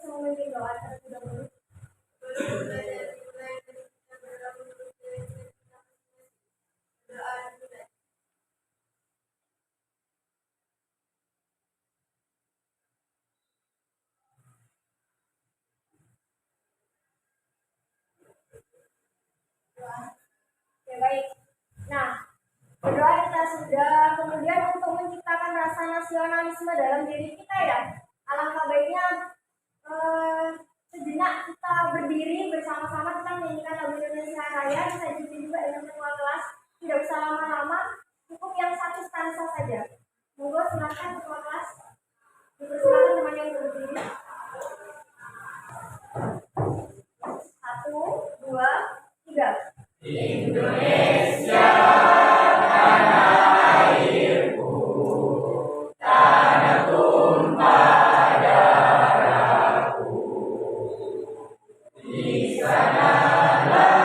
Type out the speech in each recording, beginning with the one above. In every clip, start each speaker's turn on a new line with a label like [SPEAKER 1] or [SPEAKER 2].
[SPEAKER 1] bisa memimpin doa terlebih dahulu? Oke, baik. Nah, berdoa kita sudah, kemudian untuk menciptakan rasa nasionalisme dalam diri kita ya, alangkah baiknya sejenak kita berdiri bersama-sama, kita menyanyikan lagu Indonesia Raya, bisa diikuti juga dengan ketua kelas, tidak usah lama-lama, cukup yang satu stanza saja. Monggo silakan ketua kelas, dipersilakan teman yang berdiri. 1, 2, 3.
[SPEAKER 2] Indonesia tanah airku, tanah tumpah darahku. Di sanalah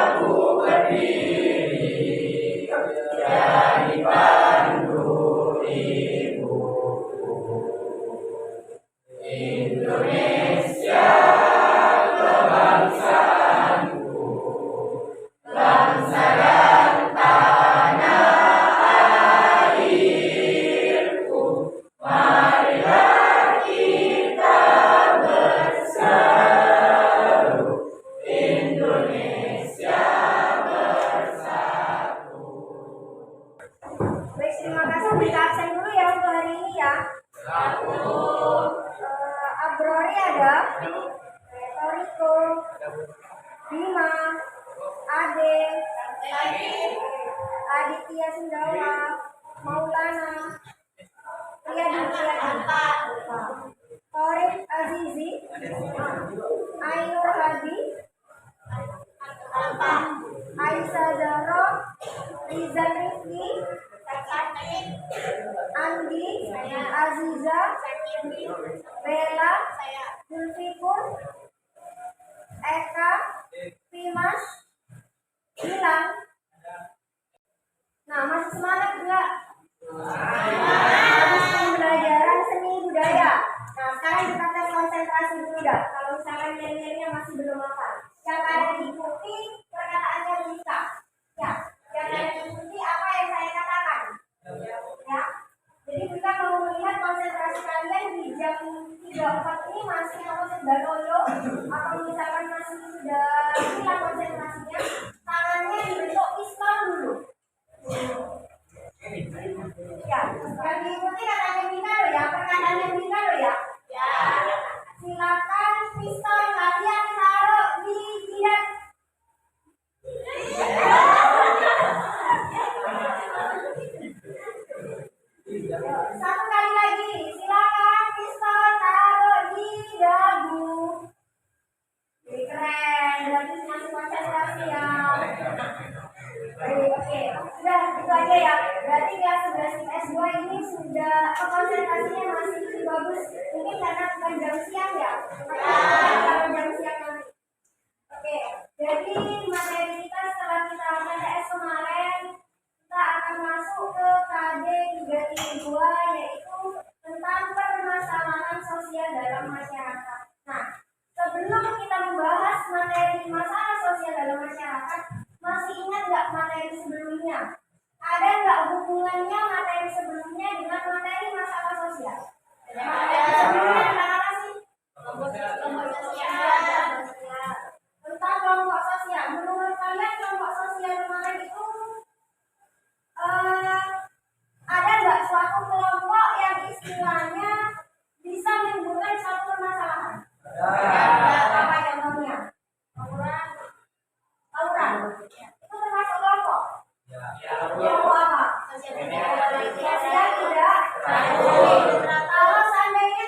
[SPEAKER 2] aku berdiri dan dipandu ibuku. Indonesia kebangsaanku, bangsa dan tanah airku, marilah kita berseru, Indonesia bersatu.
[SPEAKER 1] Baik, terima kasih. Kita absen dulu ya untuk hari ini ya. Abrori ada, Toriko, Bima, Ade, Aditya Sundawa, Maulana, Torik Azizi, Ainur Hadi, Aisyah Zahro, Rizal Rifki, Andi, Aziza, Bella, Zulfikun, Eka, Pimas, Gilang. Nah, masih semangat enggak? Habis pembelajaran seni budaya. Nah, sekarang kita tes konsentrasi dulu dah. Kalau misalkan nyanyi-nyanyinya masih belum hafal, yang kalian ikuti perkataannya bisa. Ya, yang kalian ikuti apa yang saya katakan. Ya, jadi kita mau melihat konsentrasi kalian di jam 3.4 ini masih atau sudah loyo, atau misalkan masih sudah hilang konsentrasinya, tangannya dibentuk pistol dulu. Ya, yang diikuti katanya Bina loh ya, perkataannya Bina loh ya. Silakan pistol kalian taruh di jidat. Satu kali lagi, silakan pistol taruh di dagu. Jadi keren, berarti masih konsentrasi ya. Oke, sudah itu aja ya. Berarti kelas 11 S2 ini sudah konsentrasinya masih bagus. Mungkin karena bukan jam siang ya. Kalau jam siang nanti. Oke, jadi materi kita setelah kita PTS kemarin, kita akan masuk ke KD 332 yaitu tentang permasalahan sosial dalam masyarakat. Nah, sebelum kita membahas materi masalah sosial dalam masyarakat, masih ingat nggak materi sebelumnya? Ada nggak hubungannya materi sebelumnya dengan materi masalah sosial? Materi sebelumnya tentang apa sih? Kelompok sosial. Tentang kelompok sosial. Menurut kalian kelompok sosial kemarin itu ada nggak suatu kelompok yang istilahnya bisa menimbulkan suatu permasalahan? Apa contohnya? Tawuran. Itu termasuk kelompok? Kelompok apa? Sosial tidak. Kalau seandainya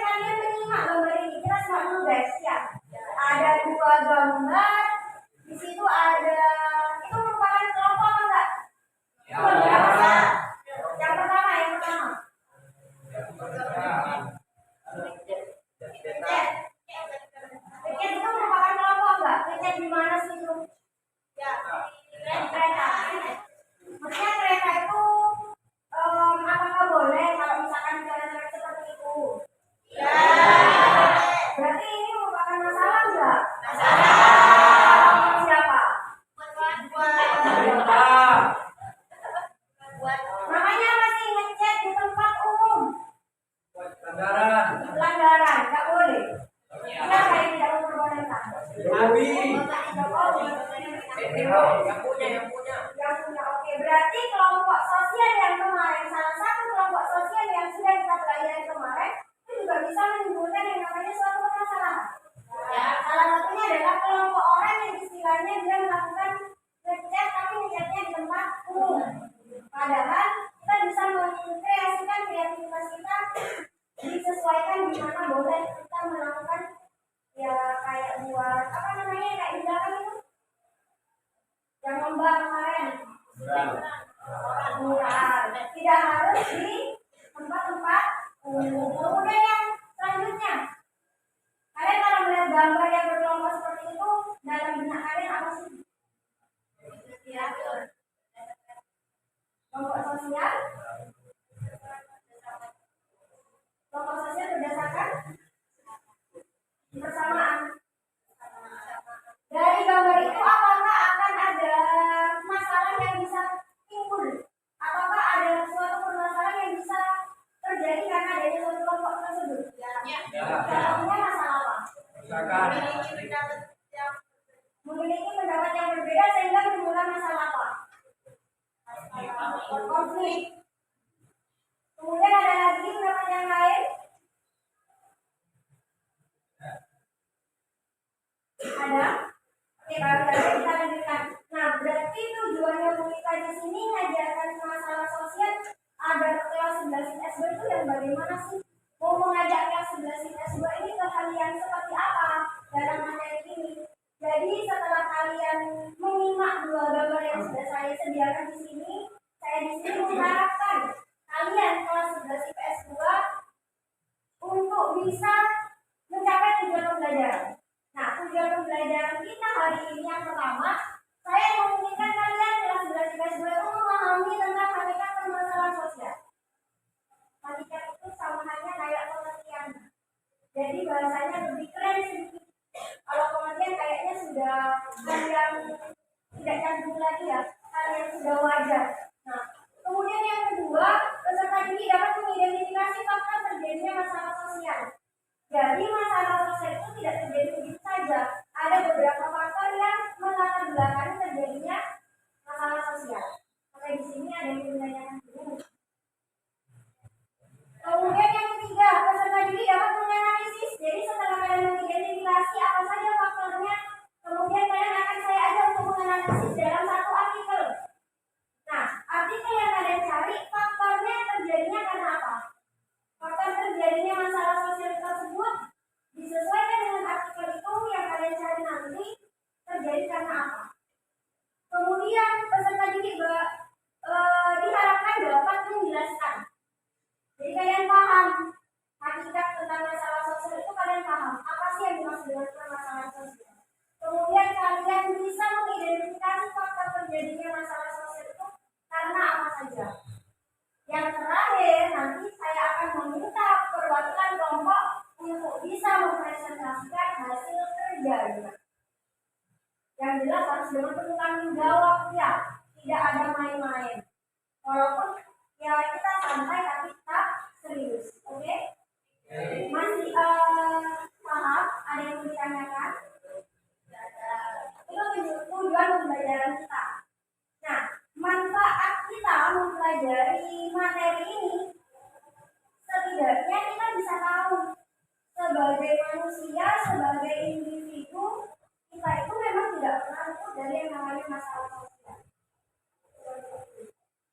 [SPEAKER 1] dilarang, nggak boleh. Kenapa yang tidak memperbolehkan?
[SPEAKER 2] Nabi.
[SPEAKER 1] Yang punya. Oke, berarti kelompok sosial yang kemarin, salah satu kelompok sosial yang sudah kita pelajari kemarin, itu juga bisa menimbulkan yang namanya suatu permasalahan. Ya, salah satunya adalah kelompok orang yang istilahnya dia melakukan ngechat tapi ngechatnya di tempat umum. Padahal kita bisa mengkreasikan kreativitas kita disesuaikan di mana boleh kita melakukan ya kayak buat apa namanya kayak di belakang itu yang lomba kemarin mural tidak harus di tempat-tempat umum. Kemudian yang selanjutnya kalian kalau melihat gambar yang berkelompok seperti itu dalam benak kalian apa sih? Kelompok sosial berdasarkan persamaan. Dari gambar itu apakah akan ada masalah yang bisa timbul? Apakah ada suatu permasalahan yang bisa terjadi karena adanya suatu kelompok tersebut? Contohnya masalah apa? Memiliki pendapat yang berbeda sehingga menimbulkan masalah apa? Konflik. Kemudian ada lagi pendapat yang lain? Ada? Oke, kalau ada kita lanjutkan. Nah, berarti tujuannya kita di sini ngajarkan masalah sosial ada kelas 11 S2 itu yang bagaimana sih? Mau mengajak kelas 11 S2 ini ke kalian seperti apa dalam materi ini? Jadi setelah kalian menyimak dua gambar yang sudah saya sediakan di sini, saya di sini mengharapkan kalian kelas 11 IPS 2 untuk bisa mencapai tujuan pembelajaran. Nah, tujuan pembelajaran kita hari ini yang pertama, saya menginginkan kalian kelas 11 IPS 2 itu memahami tentang hakikat permasalahan sosial. Hakikat itu sama halnya kayak pengertian. Jadi bahasanya lebih keren sedikit. Kalau pengertian kayaknya sudah hal yang tidak canggih lagi ya, hal yang sudah wajar. Nah, kemudian yang kedua, peserta didik dapat mengidentifikasi faktor terjadinya masalah sosial. Jadi masalah sosial itu tidak terjadi begitu saja. Ada beberapa faktor yang melatar belakangi terjadinya masalah sosial. Sampai di sini ada yang menanyakan dulu. Kemudian yang ketiga, peserta didik dapat menganalisis. Jadi setelah kalian mengidentifikasi apa saja faktornya, kemudian kalian akan saya ajak untuk menganalisis dalam satu artikel. Nah, artikel yang kalian cari faktornya terjadinya karena apa? Faktor terjadinya masalah sosial tersebut disesuaikan dengan artikel itu yang kalian cari nanti terjadi karena apa? Kemudian peserta didik diharapkan dapat menjelaskan. Jadi kalian paham hakikat tentang masalah sosial itu, kalian paham apa sih yang dimaksud dengan permasalahan sosial. Kemudian kalian bisa mengidentifikasi faktor terjadinya masalah sosial itu karena apa saja. Yang terakhir, nanti saya akan meminta perwakilan kelompok untuk bisa mempresentasikan hasil kerjanya. Yang jelas harus dengan penuh tanggung jawab ya, tidak ada main-main. Walaupun ya kita santai tapi kita serius, oke? Masih paham? Ada yang mau ditanyakan? Itu tujuan pembelajaran kita. Nah, manfaat kita mempelajari materi ini, setidaknya kita bisa tahu sebagai manusia, sebagai individu, kita itu memang tidak pernah luput dari yang namanya masalah sosial.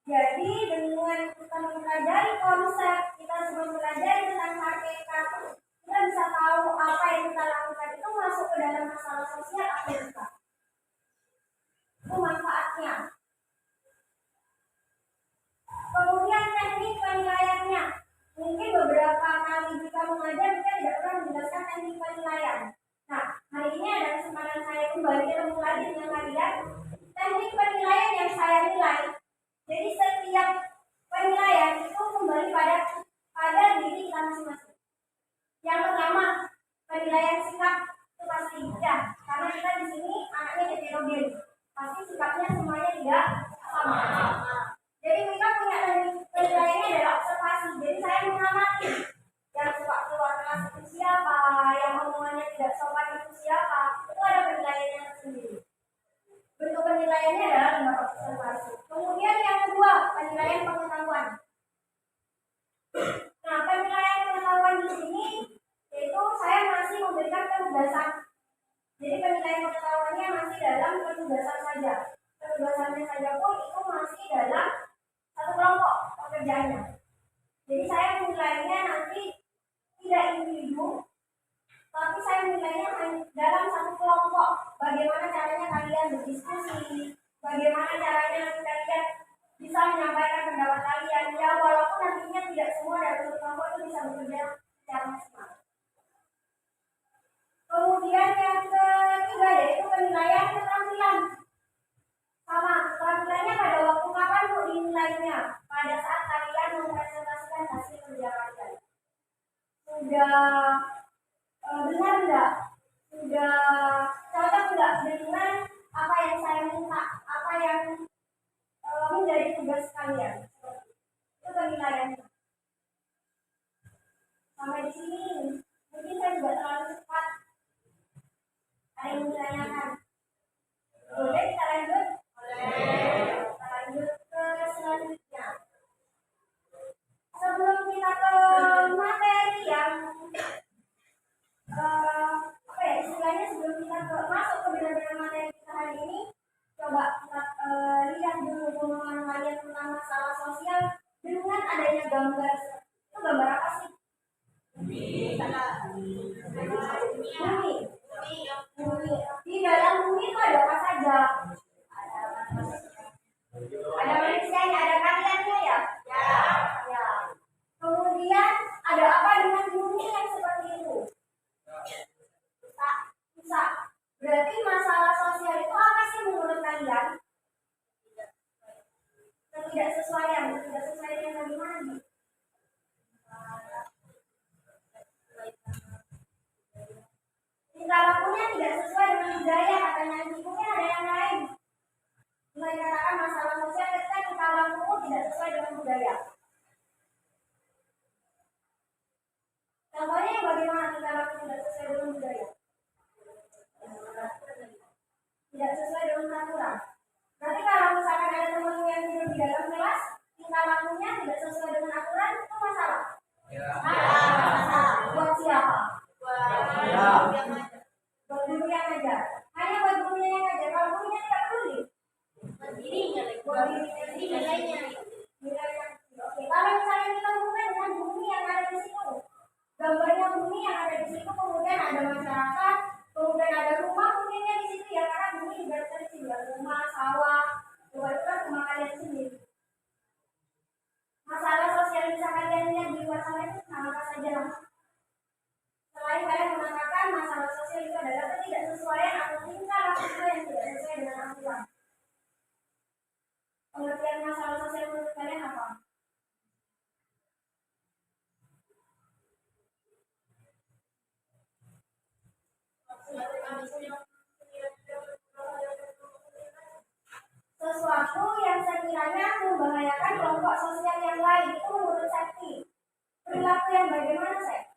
[SPEAKER 1] Jadi dengan kita mempelajari konsep, kita mempelajari tentang hakikat, kita bisa tahu apa yang kita lakukan itu masuk ke dalam masalah sosial atau bukan. Itu manfaatnya. Kemudian teknik penilaiannya. Mungkin beberapa kali kita mengajar kita tidak pernah menjelaskan teknik penilaian. Nah, hari ini ada kesempatan saya kembali ketemu lagi dengan kalian. Teknik penilaian yang saya nilai. Jadi setiap penilaian itu kembali pada diri kita masing-masing. Yang pertama, penilaian sikap itu pasti ya, karena kita di sini anaknya heterogen. Pasti sikapnya semuanya tidak sama. Jadi kita punya penilaiannya adalah observasi. Jadi saya mengamati yang suka keluar kelas usia siapa, yang omongannya tidak sopan itu siapa, itu ada penilaiannya sendiri. Bentuk penilaiannya adalah 5 observasi. Kemudian yang kedua, penilaian pengetahuan. Nah, penilaian pengetahuan di sini yaitu saya masih memberikan penugasan. Jadi penilaian pengetahuannya masih dalam penugasan saja. Penugasannya saja pun itu masih dalam satu kelompok pekerjaannya. Jadi saya menilainya nanti tidak individu, tapi saya menilainya dalam satu kelompok. Bagaimana caranya kalian berdiskusi, bagaimana caranya kalian bisa menyampaikan pendapat kalian. Ya walaupun nantinya tidak semua dari satu kelompok itu bisa bekerja secara maksimal. Kemudian yang ketiga yaitu penilaian keterampilan. Sama, keterampilannya pada waktu kapan mau dinilainya? Pada saat kalian mempresentasikan hasil kerja kalian. Sudah benar enggak? Sudah cocok enggak dengan apa yang saya minta? Apa yang menjadi tugas kalian? Itu penilaiannya. Sampai di sini, mungkin saya juga terlalu cepat. Ada yang menanyakan? Boleh kita lanjut? Kita lanjut ke selanjutnya. Sebelum kita ke materi yang istilahnya sebelum kita masuk ke benar-benar materi kita hari ini, coba kita lihat dulu pemahaman kalian tentang masalah sosial dengan adanya gambar. Itu gambar apa sih? Bumi. Di dalam bumi itu ada apa saja? Ada manusianya, ada kaliannya ya? Ya. Kemudian ada apa dengan bumi yang seperti itu? Bisa. Berarti masalah sosial itu apa sih menurut kalian? Ketidaksesuaian yang bagaimana? Tingkah lakunya tidak sesuai dengan budaya, katanya mungkin ada yang lain. Mulai katakan masalah sosial ketika tingkah lakumu tidak sesuai dengan budaya. Contohnya bagaimana tingkah laku tidak sesuai dengan budaya? Tidak sesuai dengan peraturan. Berarti kalau misalkan ada teman yang tidur di dalam kelas, tingkah lakunya tidak sesuai dengan aturan, itu masalah. Masalah. Buat siapa? Buat guru yang ngajar. Hanya buat gurunya yang ngajar. Kalau gurunya tidak peduli, buat dirinya nilainya. Oke, kalau misalnya kita hubungkan dengan bumi yang ada di situ, gambarnya bumi yang ada di situ, kemudian ada masyarakat, kemudian ada rumah mungkinnya di situ ya, karena bumi juga terisi rumah, sawah, itu kan rumah kalian sendiri. Masalah sosial bisa kalian lihat di luar sana itu sama saja lah. Selain kalian mengatakan masalah sosial itu adalah ketidaksesuaian atau tingkah laku yang tidak sesuai dengan aturan. Pengertian masalah sosial menurut kalian apa? Sesuatu yang sekiranya membahayakan kelompok sosial yang lain, itu menurut Sakti. Perilaku yang bagaimana, Sek?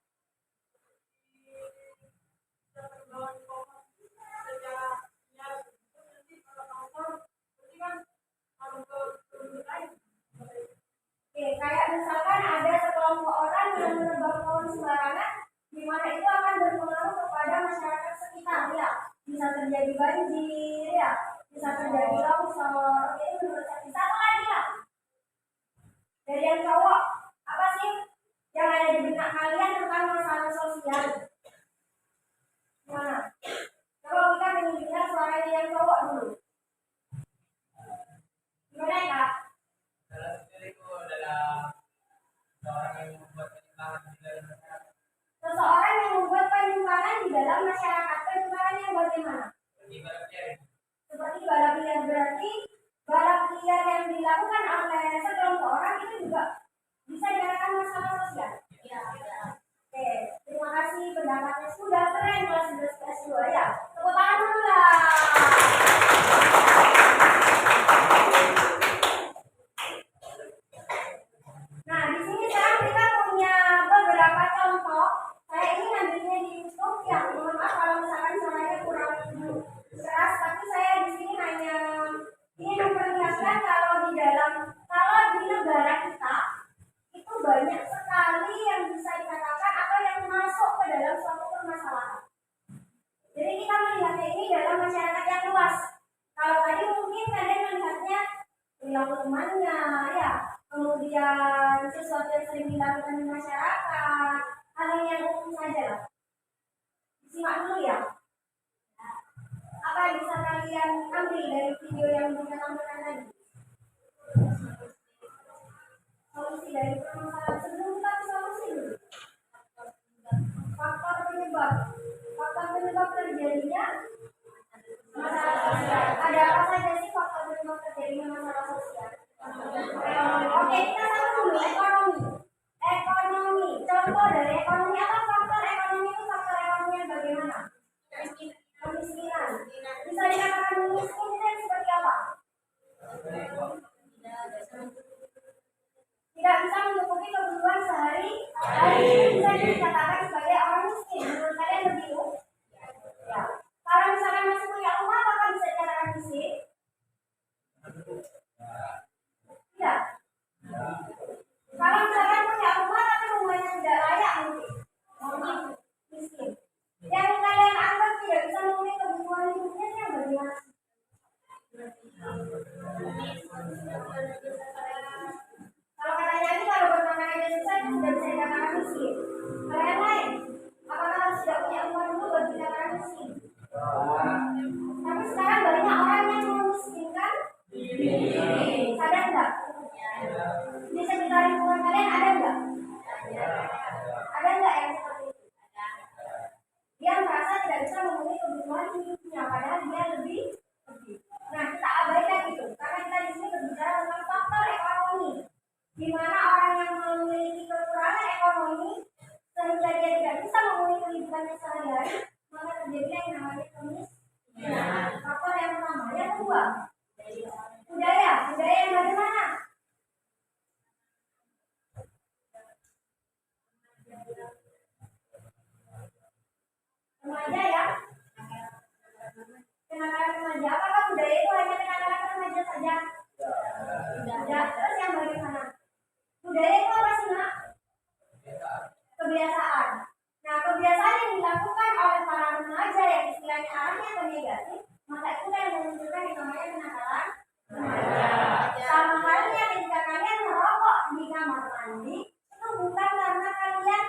[SPEAKER 1] Oke, kayak misalkan ada sekelompok orang yang menebang pohon sembarangan, di mana itu akan berpengaruh kepada masyarakat sekitar, ya. Bisa terjadi banjir, ya. Bisa terjadi longsor. Itu menurut saya. Satu lagi ya. Dari yang cowok, apa sih yang ada di benak kalian tentang masalah sosial? Gimana? Coba kita mendengar suara yang cowok dulu. Gimana ya, Kak? Seseorang yang membuat penyimpangan di dalam masyarakat. Penyimpangan yang bagaimana? Seperti balap liar. Berarti balap liar yang dilakukan oleh sekelompok orang itu juga bisa dikatakan masalah sosial. Ya. Oke, terima kasih pendapatnya sudah keren kelas 11 kelas 2 ya. Tepuk tangan dulu lah. Nah, di sini sekarang kita punya beberapa contoh. Saya ini ngambil Kalau tadi mungkin kalian melihatnya perilaku temannya, ya, kemudian sesuatu yang sering dilakukan di masyarakat, hal yang umum saja lah. Simak dulu ya. Apa yang bisa kalian ambil dari video yang kita tampilkan tadi? Solusi dari permasalahan. Sebelum kita ke solusi dulu. Faktor penyebab. Faktor penyebab terjadinya masalah sosial. Ada apa saja sih faktor penyebab terjadinya masalah sosial? Oke, kita sama dulu ekonomi. Ekonomi. Contoh dari ekonomi, apa faktor ekonomi itu? Faktor ekonomi yang bagaimana? Kemiskinan. Bisa dikatakan miskin itu seperti apa? Tidak bisa mencukupi kebutuhan sehari-hari. Bisa dikatakan sebagai orang miskin. Menurut kalian begitu? Ya. Kalau misalkan masih punya rumah, apakah bisa dikatakan miskin? Tidak. Kalau misalkan punya rumah tapi rumahnya tidak layak, mungkin miskin. Yang kalian anggap tidak bisa memenuhi kebutuhan hidupnya itu yang bagaimana? Kalau katanya ini kalau bermakan aja susah itu sudah bisa dikatakan miskin. Kalau yang lain, apakah harus tidak punya rumah dulu baru dikatakan miskin? Tapi sekarang banyak orang yang memiskinkan diri. Sadar enggak? Di sekitar lingkungan kalian ada enggak? Ada enggak yang seperti itu? Dia merasa tidak bisa memenuhi kebutuhan hidupnya, padahal dia lebih. Nah, kita abaikan itu, karena kita di sini berbicara tentang faktor ekonomi, di mana orang yang memiliki kekurangan ekonomi sehingga dia tidak bisa memenuhi kehidupannya sehari-hari, maka terjadi yang namanya kemiskinan. Faktor yang pertama. Yang kedua, budaya. Budaya yang bagaimana? Remaja ya. Kenakalan remaja. Apakah budaya itu hanya kenakalan remaja saja? Tidak. Terus yang bagaimana? Budaya itu apa sih, Mak? Kebiasaan. Nah, kebiasaan yang dilakukan oleh para remaja yang istilahnya arahnya ke negatif, maka itu yang menunjukkan yang namanya kenakalan remaja. Sama halnya ketika kalian merokok di kamar mandi, itu bukan karena kalian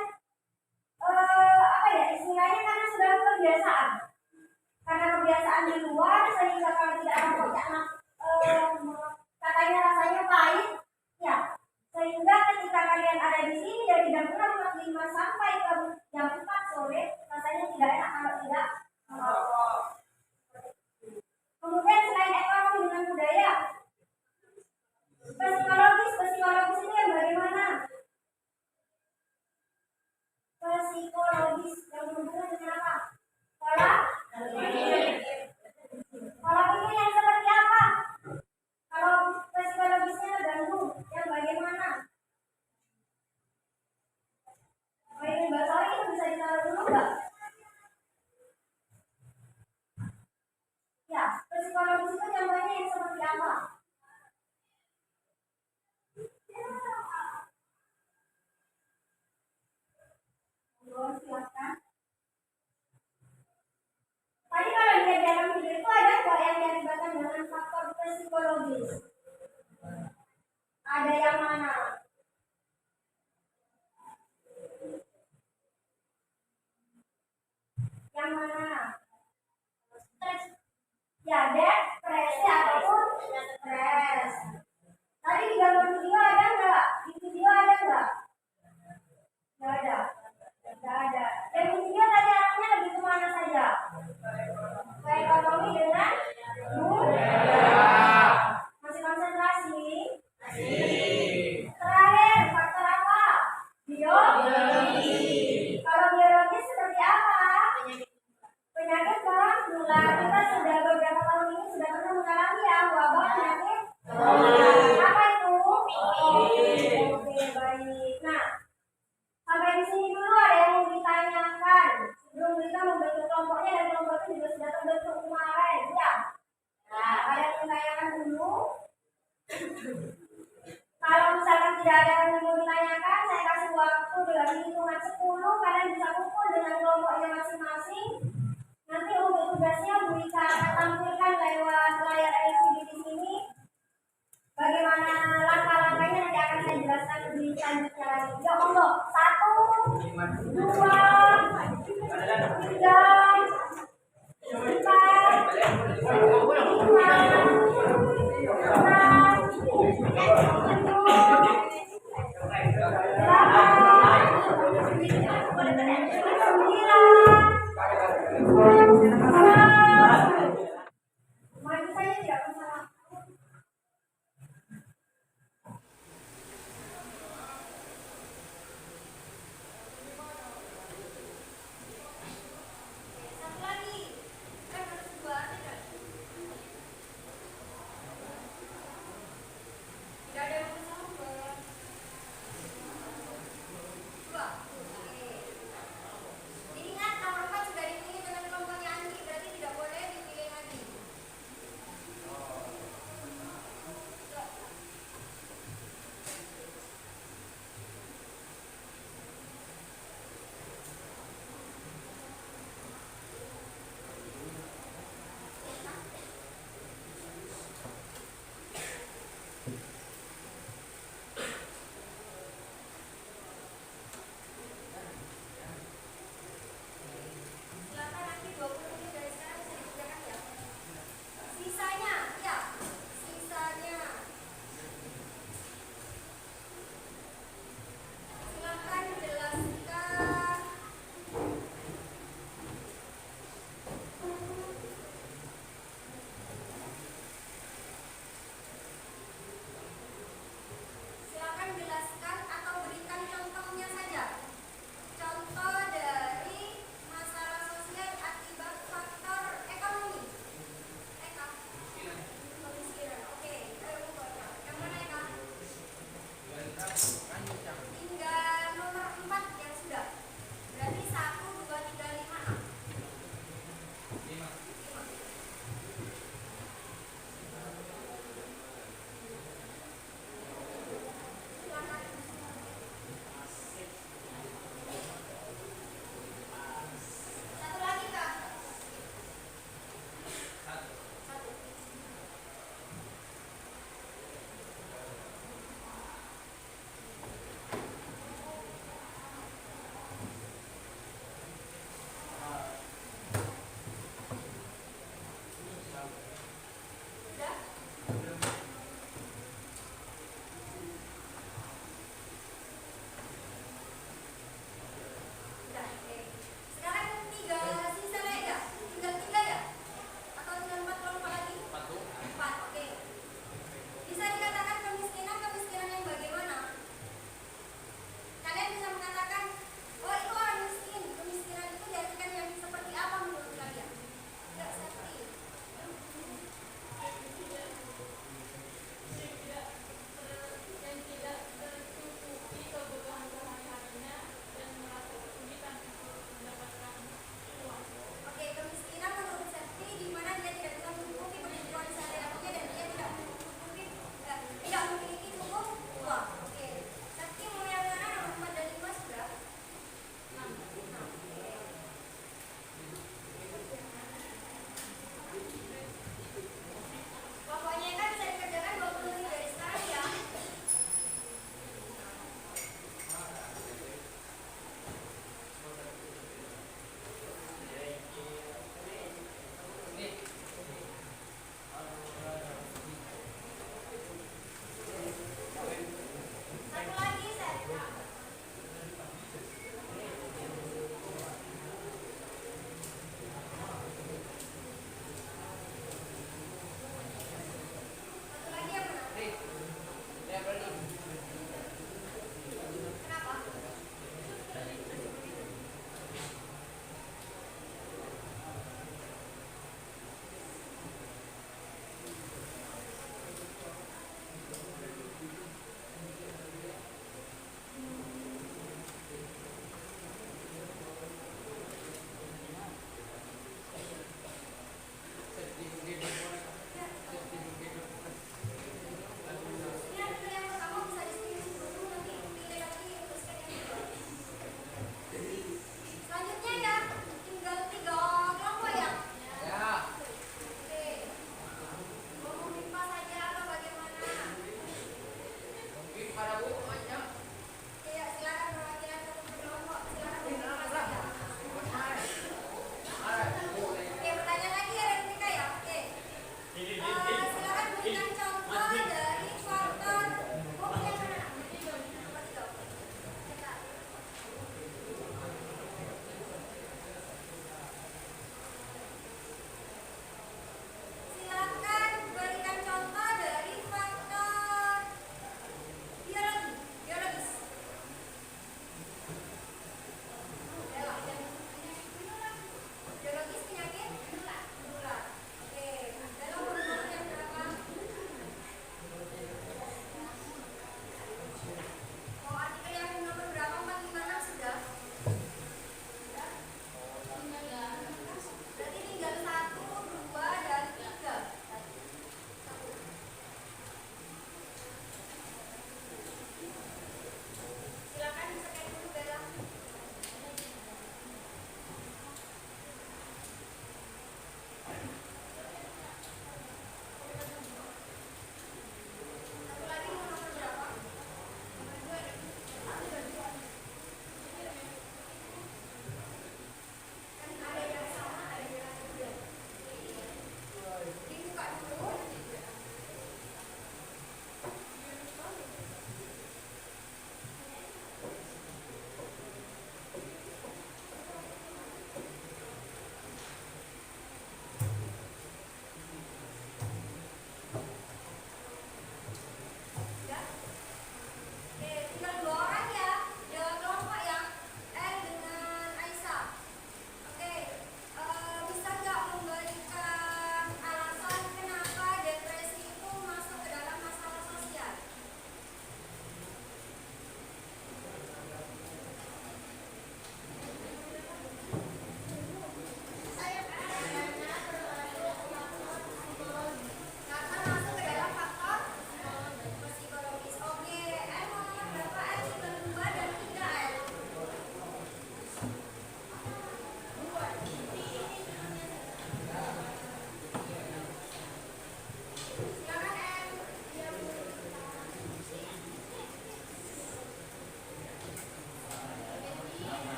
[SPEAKER 1] istilahnya karena sudah kebiasaan. Karena kebiasaan di luar sehingga kalau tidak merokok katanya rasanya pahit, ya. Sehingga ketika kalian ada di sini dari jam 6.45 sampai ke jam 4 sore, rasanya tidak enak kalau tidak merokok. Kemudian selain ekonomi dengan budaya, psikologis ini yang bagaimana? Psikologis yang berhubungan dengan apa? Pola pikir yang seperti apa? Kalau psikologisnya terganggu, yang bagaimana? Ini Mbak Sari itu bisa ditaruh dulu nggak? Ya, psikologis itu contohnya yang seperti apa? Silakan. Tadi kalau dia dalam video itu ada nggak yang dilibatkan dengan faktor psikologis? Ada yang mana? Yang mana? Stres. Ya, depresi ataupun stres. Tadi di gambar video ada nggak? Di video ada nggak? Nggak ada. Nggak ada. Dan di video tadi arahnya lebih kemana saja? Ke ekonomi dengan budaya. Masih konsentrasi? Masih. Terakhir, faktor apa? Biologi. Kalau biologis seperti apa? Penyakit menular. Kita sudah beberapa tahun ini sudah pernah mengalami ya wabah penyakit menular. Apa itu? Oke, baik. Nah, sampai di sini dulu ada yang mau ditanyakan. Sebelum kita membentuk kelompoknya dan kelompok itu juga sudah terbentuk kemarin, ya. Nah, ada yang ditanyakan dulu. Kalau misalkan tidak ada yang mau ditanyakan, saya kasih waktu dengan hitungan 10. Kalian bisa kumpul dengan kelompoknya masing-masing. Nanti untuk tugasnya Bu Ika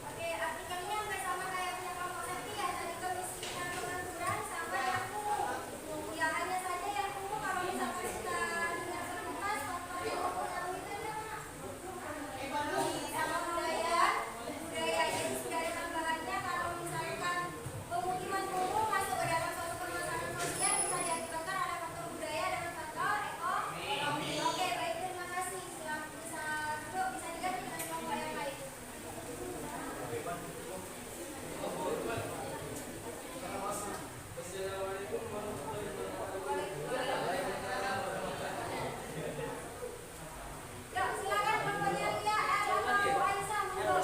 [SPEAKER 1] Oke, artikelnya nggak sama kayak punya kamu nanti ya. Tadi kemiskinan, pengangguran, sama yang kumuh. Ya hanya saja yang kumuh kalau misalkan kita lihat sekilas, contohnya yang itu ya Mak. Sama budaya itu sudah ada tambahannya kalau misalkan pemukiman kumuh masuk ke dalam suatu permasalahan sosial bisa diakibatkan oleh faktor budaya dan faktor ekonomi. Oke, baik, terima kasih. Silakan bisa diganti dengan kelompok yang lain.
[SPEAKER 2] Assalamualaikum warahmatullahi wabarakatuh.
[SPEAKER 1] Yuk, silakan kelompoknya Lia, sama Bu Aisyah, monggo.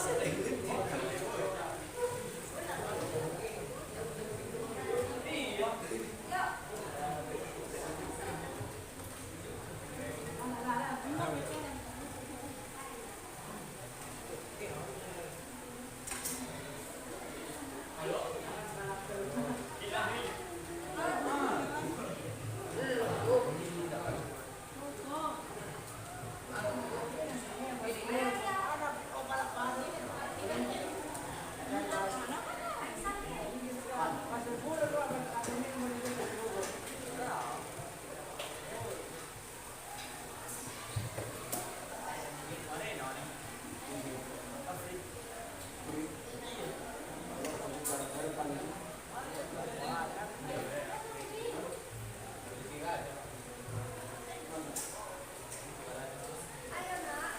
[SPEAKER 1] Ayo Nak.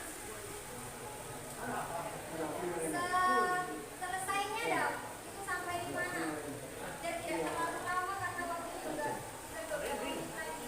[SPEAKER 1] Selesainya dah. Itu sampai di mana? Dan tidak terlalu lama karena waktunya juga beberapa menit lagi.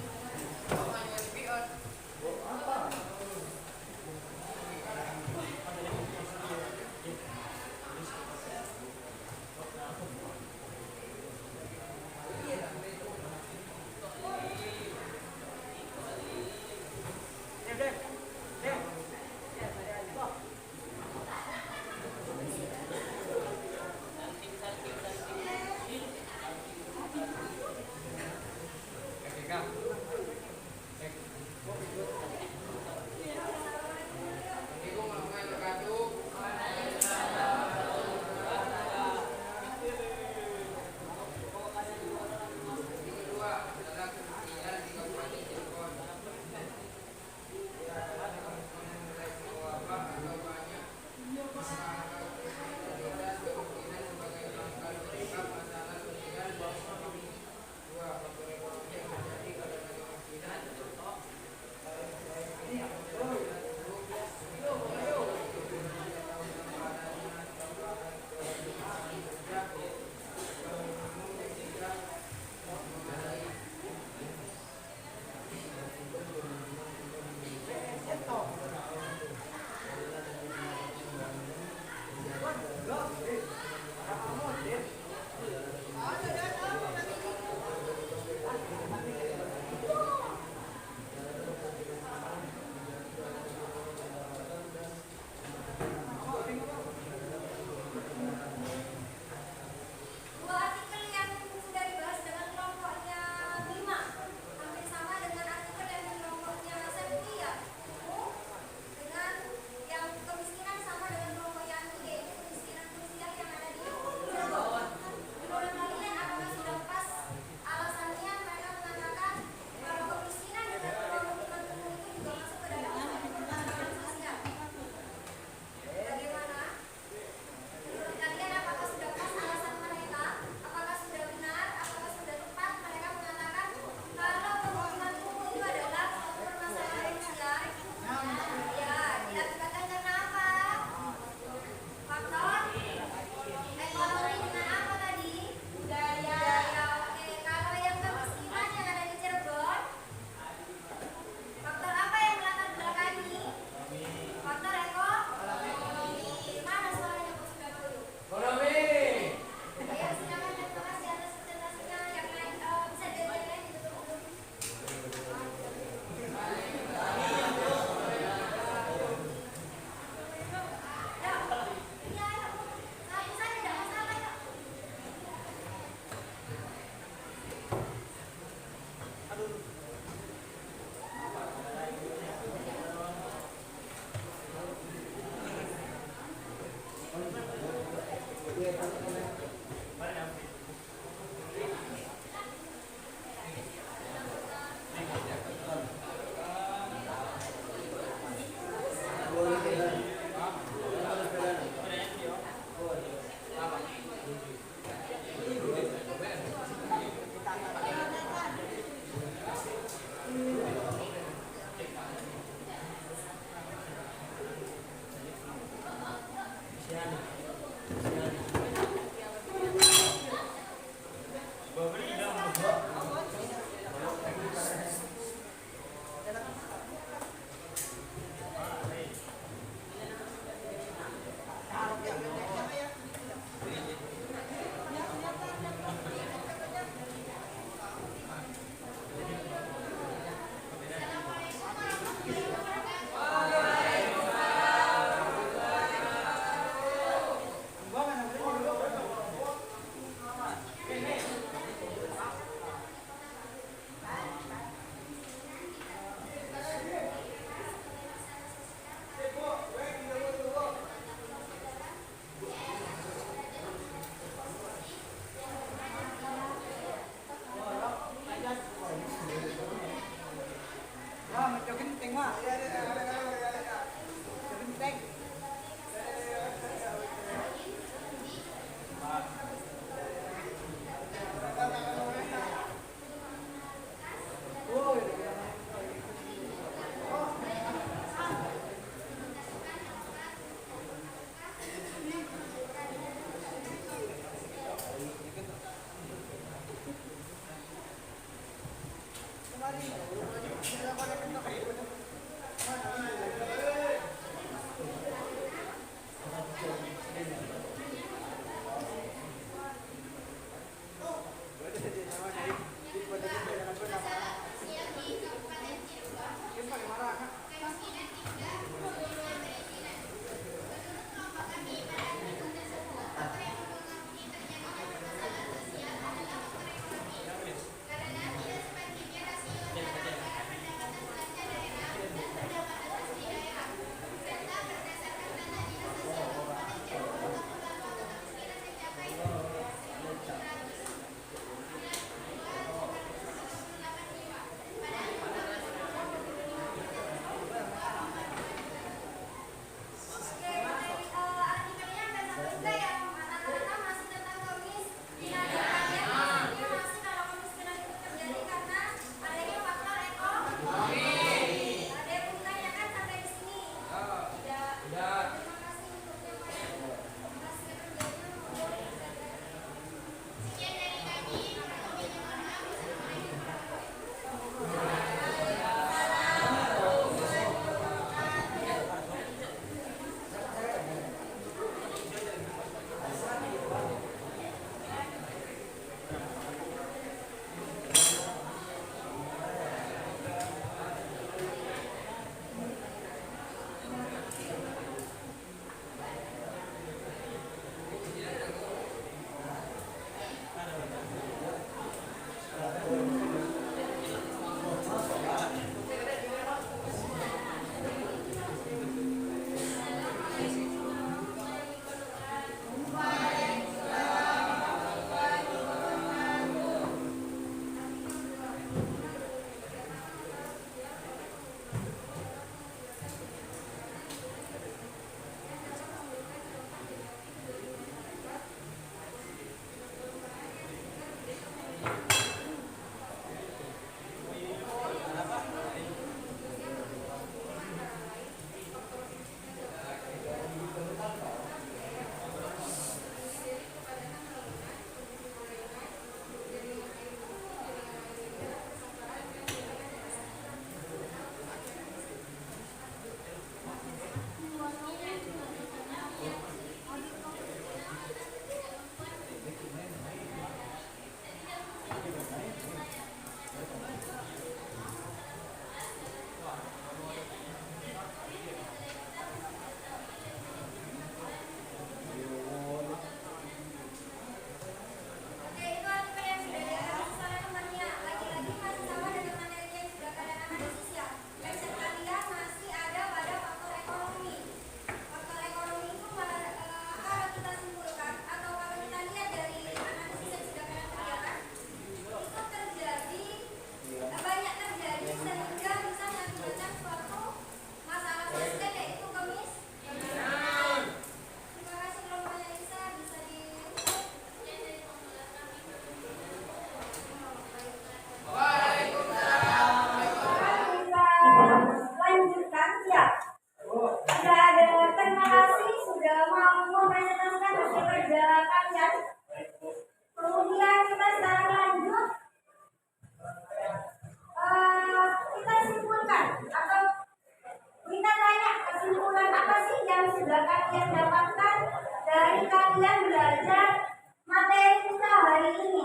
[SPEAKER 1] kalian belajar materi kita hari ini.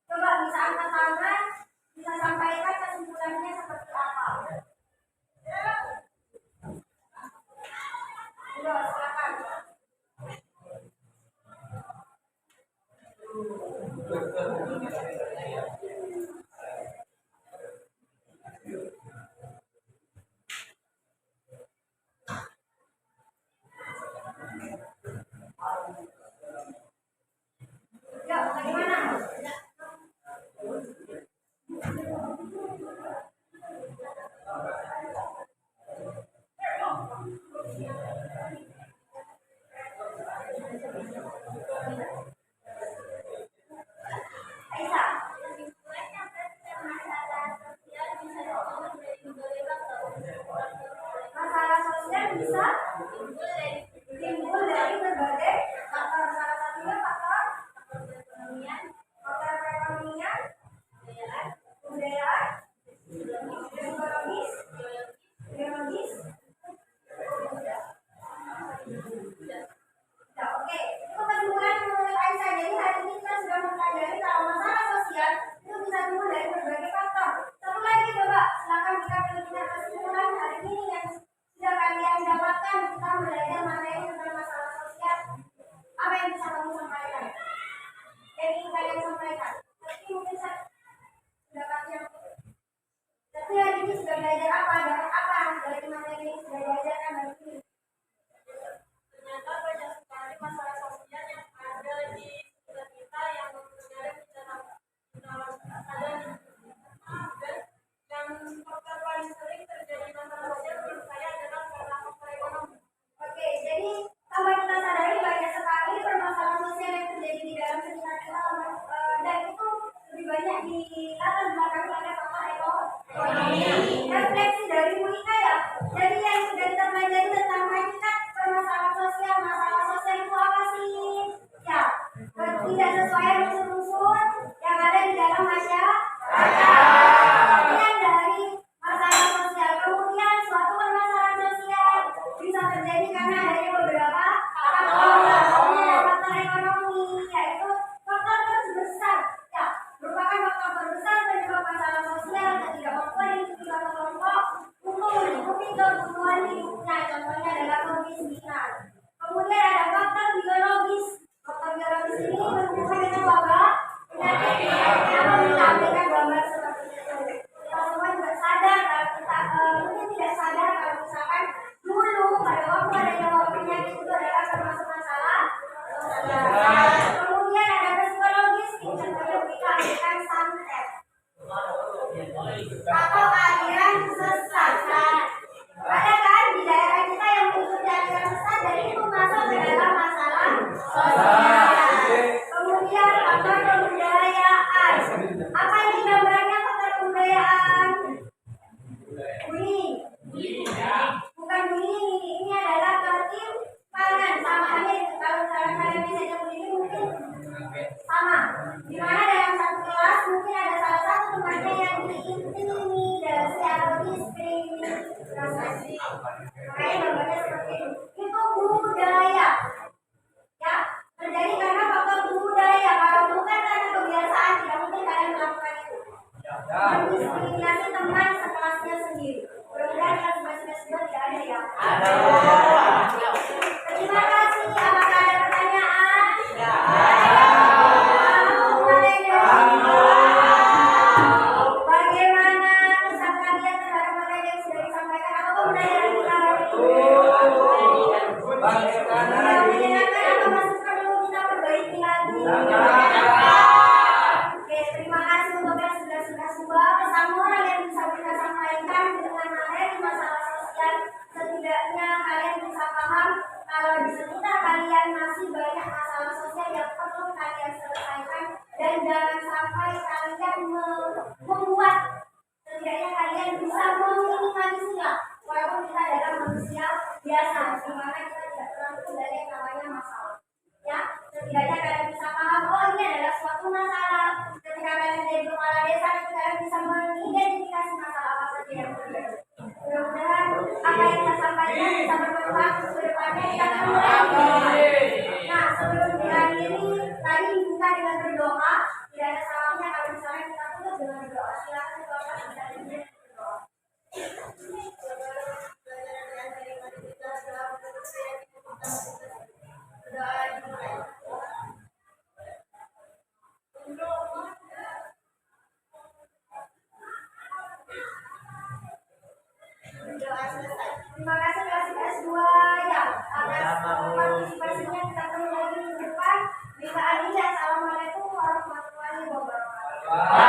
[SPEAKER 1] Coba bisa angkat tangan, bisa sampaikan kesimpulannya seperti apa. Silakan. Ya, bagaimana? Aisyah. Masalah sosial bisa timbul dari berbagai faktor. Salah satunya faktor perekonomian, kebudayaan, psikologis, biologis. Ya, oke. Itu kesimpulan menurut Aisyah. Jadi hari ini kita sudah mempelajari kalau masalah sosial itu bisa timbul dari berbagai faktor. Satu lagi coba, silakan kita punya kesimpulan hari ini yang sudah kalian dapatkan. Kita belajar materi tentang masalah sosial. Apa yang bisa kamu sampaikan? Yang ingin kalian sampaikan? Tapi mungkin pendapatnya. Tapi hari ini sudah belajar apa? Dapat apa dari materi ini sudah diajarkan hari ini?
[SPEAKER 2] Ternyata banyak sekali masalah sosial yang ada di sekitar kita yang sebenarnya kita sadari. Dan yang faktor paling sering terjadi masalah sosial menurut saya adalah karena faktor ekonomi.
[SPEAKER 1] Oke, jadi tanpa kita sadari banyak sekali permasalahan sosial yang terjadi di dalam sekitar kita, dan itu lebih banyak di latar belakang oleh faktor ekonomi. Refleksi dari Monika ya. Jadi yang sudah kita pelajari tentang hakikat permasalahan sosial, masalah sosial itu apa sih? Ya, tidak sesuai unsur-unsur yang ada di dalam masyarakat. Kemudian dari masalah sosial, kemudian suatu permasalahan sosial bisa terjadi karena adanya beberapa faktor. Faktor ekonomi, yaitu faktor terbesar, ya, merupakan faktor terbesar penyebab masalah sosial ketidakmampuan hidup suatu kelompok untuk mencukupi kebutuhan hidupnya. Contohnya adalah kemiskinan. Kemudian ada faktor biologis. Faktor biologis ini menunjukkan dengan wabah penyakit yang menampilkan gambar seperti itu. Kita semua juga sadar kalau kita mungkin tidak sadar kalau misalkan dulu pada waktu adanya wabah penyakit itu adalah termasuk masalah sosial. Kemudian ada psikologis, contohnya kita akan santet atau aliran sesat. Ada kan di daerah kita yang mengikuti aliran sesat dan itu masuk ke dalam masalah sosial. Kemudian faktor kebudayaan. Apa ini gambarnya faktor kebudayaan? Bunyi. Bukan bunyi, ini adalah ketimpangan. Sama aja kalau kalian misalnya bunyi mungkin sama. Dimana dalam satu kelas mungkin ada salah satu temannya yang diintimidasi atau diskriminasi. Makanya gambarnya seperti itu. Itu budaya. Ya, terjadi karena faktor budaya. Kalau bukan karena kebiasaan, tidak mungkin kalian melakukan itu. Diskriminasi teman sekelasnya sendiri. Mudah-mudahan kelas masing-masing tidak ada ya. Terima kasih. Apakah ada pertanyaan? Bagaimana kesan kalian terhadap materi yang sudah disampaikan atau pembelajaran kita hari ini? Menyenangkan atau masih perlu kita perbaiki lagi? Oke, terima kasih untuk yang sudah sebuah pesan moral yang bisa kita sampaikan dengan materi masalah sosial. Setidaknya kalian bisa paham kalau di sekitar kalian masih banyak masalah sosial yang perlu kalian selesaikan, dan jangan sampai kalian membuat, setidaknya kalian bisa meminimalisirnya. Walaupun kita adalah manusia biasa, di mana kita tidak terlalu dari yang namanya masalah. Ya, setidaknya kalian bisa paham, oh ini adalah suatu masalah. Ketika kalian jadi kepala desa, kalian bisa mengidentifikasi masalah apa saja yang terjadi. Mudah-mudahan apa yang saya sampaikan bisa bermanfaat untuk kedepannya. Kita ketemu lagi. Nah, sebelum
[SPEAKER 3] Waalaikumsalam.